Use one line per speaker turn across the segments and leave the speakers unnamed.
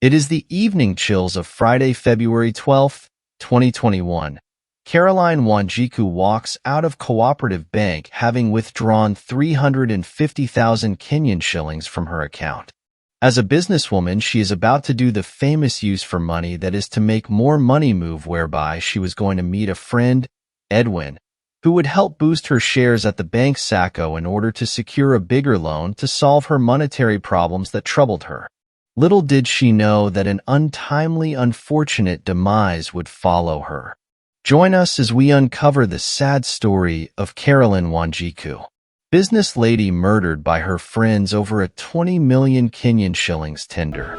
It is the evening chills of Friday, February 12th, 2021. Caroline Wanjiku walks out of Cooperative Bank having withdrawn 350,000 Kenyan shillings from her account. As a businesswoman, she is about to do the famous use for money that is to make more money move, whereby she was going to meet a friend, Edwin, who would help boost her shares at the bank Sacco in order to secure a bigger loan to solve her monetary problems that troubled her. Little did she know that an untimely, unfortunate demise would follow her. Join us as we uncover the sad story of Carolyn Wanjiku, business lady murdered by her friends over a 20 million Kenyan shillings tender.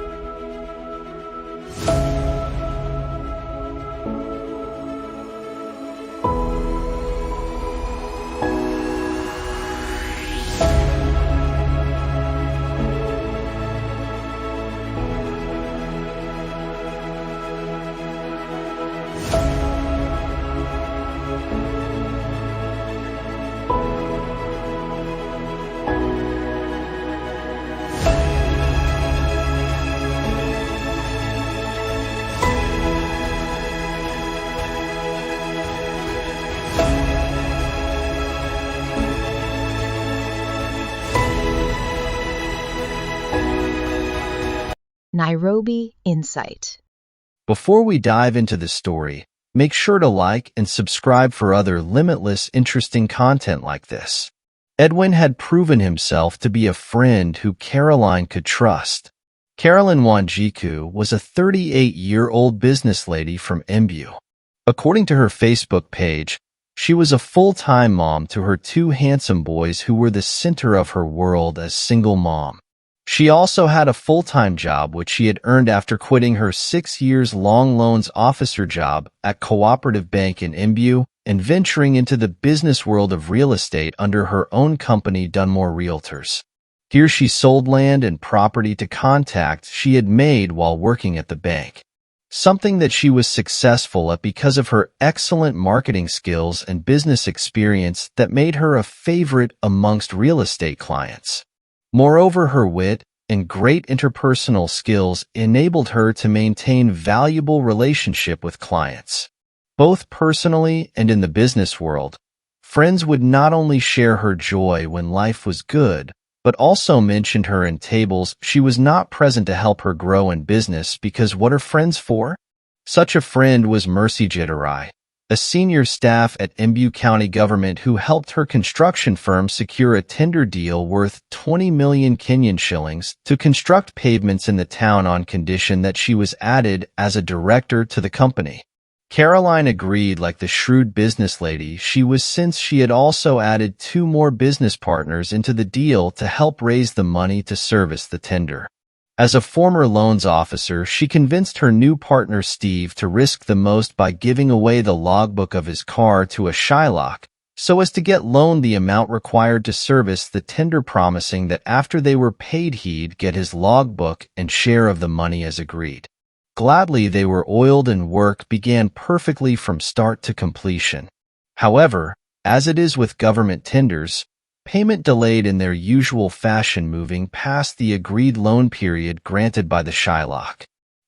Nairobi Insight.
Before we dive into the story, make sure to like and subscribe for other limitless, interesting content like this. Edwin had proven himself to be a friend who Caroline could trust. Carolyn Wanjiku was a 38-year-old business lady from Embu. According to her Facebook page, she was a full-time mom to her two handsome boys who were the center of her world as single mom. She also had a full-time job which she had earned after quitting her 6-year-long loans officer job at Cooperative Bank in Embu and venturing into the business world of real estate under her own company Dunmore Realtors. Here she sold land and property to contacts she had made while working at the bank, something that she was successful at because of her excellent marketing skills and business experience that made her a favorite amongst real estate clients. Moreover, her wit and great interpersonal skills enabled her to maintain valuable relationship with clients. Both personally and in the business world, friends would not only share her joy when life was good, but also mentioned her in tables she was not present to help her grow in business because what are friends for? Such a friend was Mercy Jitarai, a senior staff at Embu County government who helped her construction firm secure a tender deal worth 20 million Kenyan shillings to construct pavements in the town on condition that she was added as a director to the company. Caroline agreed like the shrewd business lady she was, since she had also added 2 more business partners into the deal to help raise the money to service the tender. As a former loans officer, she convinced her new partner Steve to risk the most by giving away the logbook of his car to a Shylock so as to get loaned the amount required to service the tender, promising that after they were paid he'd get his logbook and share of the money as agreed. Gladly they were oiled and work began perfectly from start to completion. However, as it is with government tenders, payment delayed in their usual fashion, moving past the agreed loan period granted by the Shylock.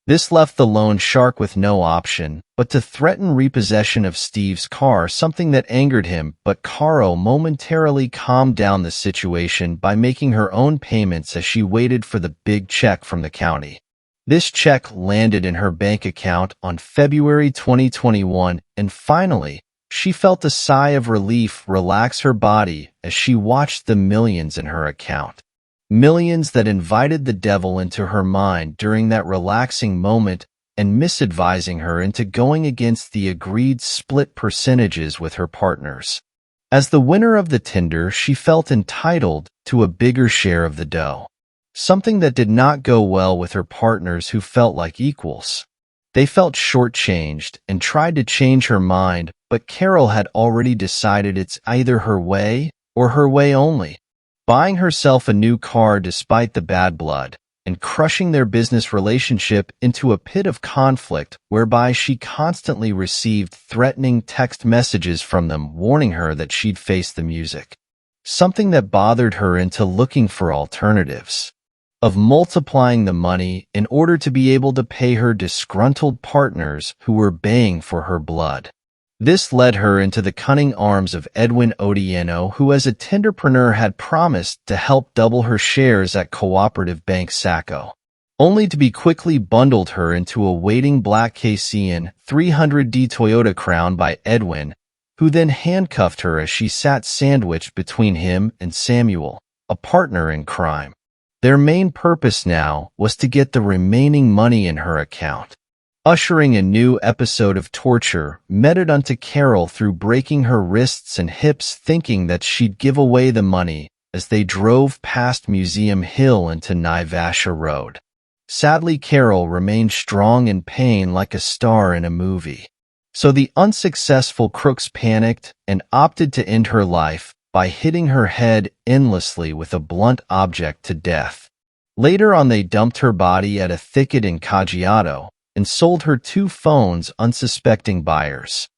This left the loan shark with no option but to threaten repossession of Steve's car, something that angered him, but Caro momentarily calmed down the situation by making her own payments as she waited for the big check from the county. This check landed in her bank account on February 2021, and finally, she felt a sigh of relief relax her body as she watched the millions in her account. Millions that invited the devil into her mind during that relaxing moment and misadvising her into going against the agreed split percentages with her partners. As the winner of the tender, she felt entitled to a bigger share of the dough, something that did not go well with her partners who felt like equals. They felt shortchanged and tried to change her mind, but Carol had already decided it's either her way or her way only, buying herself a new car despite the bad blood, and crushing their business relationship into a pit of conflict whereby she constantly received threatening text messages from them warning her that she'd face the music, something that bothered her into looking for alternatives. of multiplying the money in order to be able to pay her disgruntled partners who were baying for her blood. This led her into the cunning arms of Edwin Odieno, who as a tenderpreneur had promised to help double her shares at Cooperative Bank Sacco, only to be quickly bundled her into a waiting black Cayenne 300D Toyota Crown by Edwin, who then handcuffed her as she sat sandwiched between him and Samuel, a partner in crime. Their main purpose now was to get the remaining money in her account, ushering a new episode of torture meted unto Carol through breaking her wrists and hips, thinking that she'd give away the money as they drove past Museum Hill into Naivasha Road. Sadly, Carol remained strong in pain like a star in a movie. So the unsuccessful crooks panicked and opted to end her life by hitting her head endlessly with a blunt object to death. Later on, they dumped her body at a thicket in Caggiato and sold her 2 phones unsuspecting buyers.